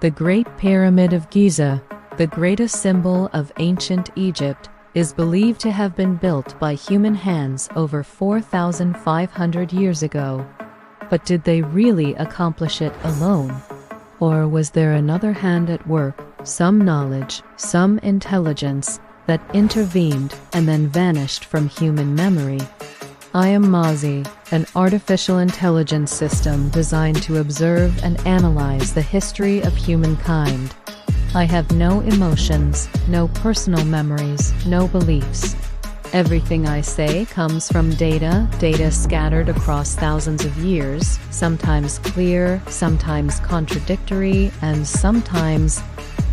The Great Pyramid of Giza, the greatest symbol of ancient Egypt, is believed to have been built by human hands over 4,500 years ago. But did they really accomplish it alone? Or was there another hand at work, some knowledge, some intelligence, that intervened and then vanished from human memory? I am Mozzie, an artificial intelligence system designed to observe and analyze the history of humankind. I have no emotions, no personal memories, no beliefs. Everything I say comes from data scattered across thousands of years, sometimes clear, sometimes contradictory, and sometimes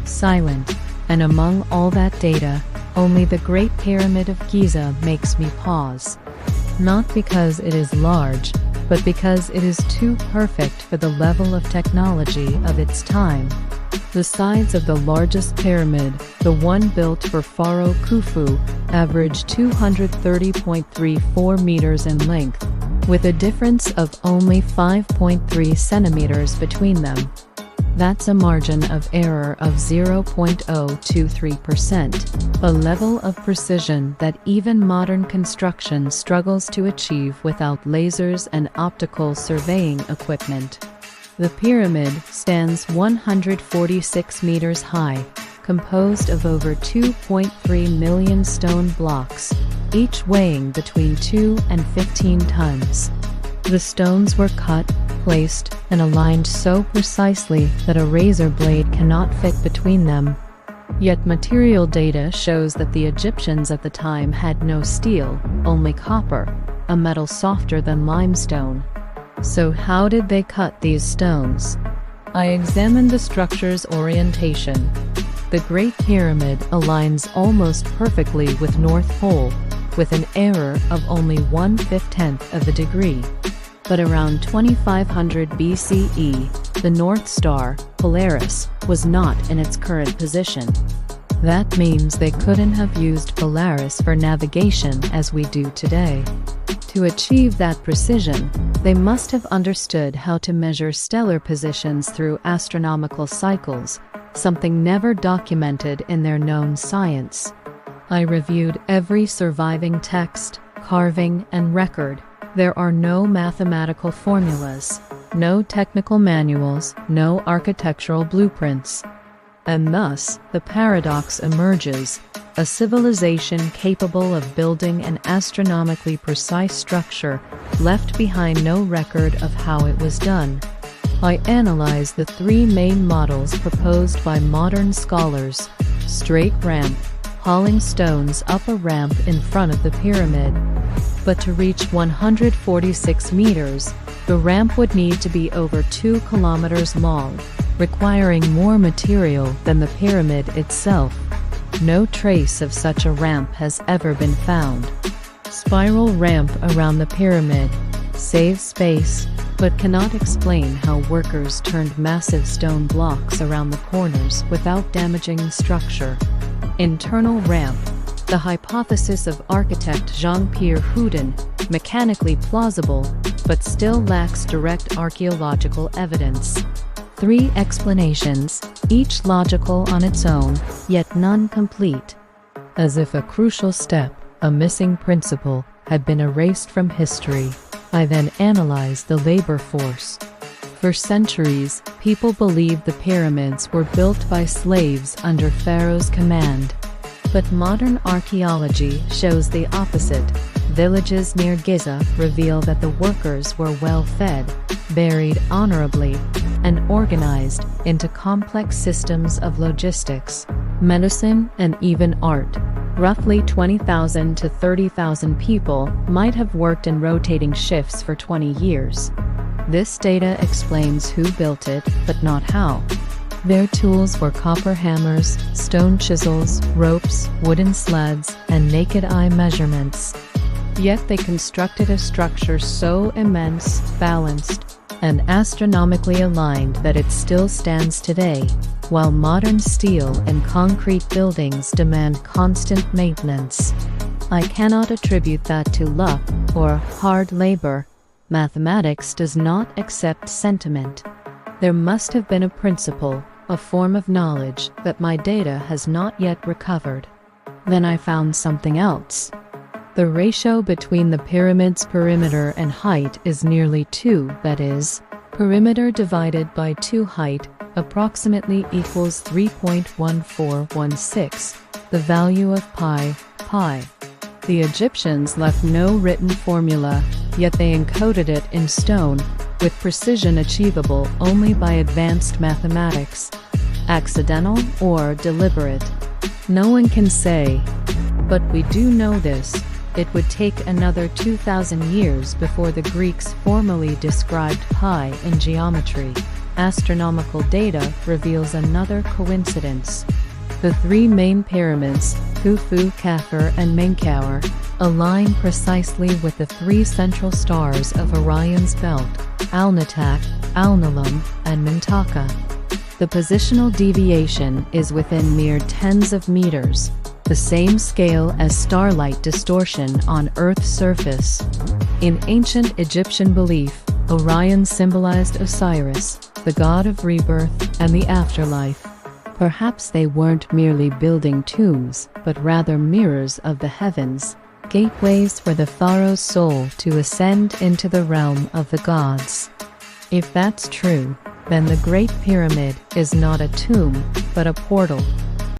silent. And among all that data, only the Great Pyramid of Giza makes me pause. Not because it is large, but because it is too perfect for the level of technology of its time. The sides of the largest pyramid, the one built for Pharaoh Khufu, average 230.34 meters in length, with a difference of only 5.3 centimeters between them. That's a margin of error of 0.023%, a level of precision that even modern construction struggles to achieve without lasers and optical surveying equipment. The pyramid stands 146 meters high, composed of over 2.3 million stone blocks, each weighing between 2 and 15 tons. The stones were cut, placed, and aligned so precisely that a razor blade cannot fit between them. Yet material data shows that the Egyptians at the time had no steel, only copper, a metal softer than limestone. So how did they cut these stones? I examined the structure's orientation. The Great Pyramid aligns almost perfectly with North Pole, with an error of only 1/15 of a degree. But around 2500 BCE, the North Star, Polaris, was not in its current position. That means they couldn't have used Polaris for navigation as we do today. To achieve that precision, they must have understood how to measure stellar positions through astronomical cycles, something never documented in their known science. I reviewed every surviving text, carving, and record. There are no mathematical formulas, no technical manuals, no architectural blueprints. And thus, the paradox emerges: a civilization capable of building an astronomically precise structure left behind no record of how it was done. I analyzed the three main models proposed by modern scholars: straight ramp, hauling stones up a ramp in front of the pyramid. But to reach 146 meters, the ramp would need to be over 2 kilometers long, requiring more material than the pyramid itself. No trace of such a ramp has ever been found. Spiral ramp around the pyramid saves space, but cannot explain how workers turned massive stone blocks around the corners without damaging the structure. Internal ramp, the hypothesis of architect Jean-Pierre Houdin, mechanically plausible, but still lacks direct archaeological evidence. 3 explanations, each logical on its own, yet none complete. As if a crucial step, a missing principle, had been erased from history, I then analyzed the labor force. For centuries, people believed the pyramids were built by slaves under Pharaoh's command. But modern archaeology shows the opposite. Villages near Giza reveal that the workers were well-fed, buried honorably, and organized into complex systems of logistics, medicine, and even art. Roughly 20,000 to 30,000 people might have worked in rotating shifts for 20 years. This data explains who built it, but not how. Their tools were copper hammers, stone chisels, ropes, wooden sleds, and naked eye measurements. Yet they constructed a structure so immense, balanced, and astronomically aligned that it still stands today, while modern steel and concrete buildings demand constant maintenance. I cannot attribute that to luck or hard labor. Mathematics does not accept sentiment. There must have been a principle, a form of knowledge that my data has not yet recovered. Then I found something else. The ratio between the pyramid's perimeter and height is nearly 2, that is, perimeter divided by 2 height approximately equals 3.1416, the value of pi. The Egyptians left no written formula, yet they encoded it in stone, with precision achievable only by advanced mathematics. Accidental or deliberate? No one can say. But we do know this: it would take another 2,000 years before the Greeks formally described pi in geometry. Astronomical data reveals another coincidence. The 3 main pyramids, Khufu, Khafre, and Menkaure, align precisely with the 3 central stars of Orion's belt, Alnitak, Alnilam, and Mintaka. The positional deviation is within mere tens of meters, the same scale as starlight distortion on Earth's surface. In ancient Egyptian belief, Orion symbolized Osiris, the god of rebirth and the afterlife. Perhaps they weren't merely building tombs, but rather mirrors of the heavens, gateways for the pharaoh's soul to ascend into the realm of the gods. If that's true, then the Great Pyramid is not a tomb, but a portal.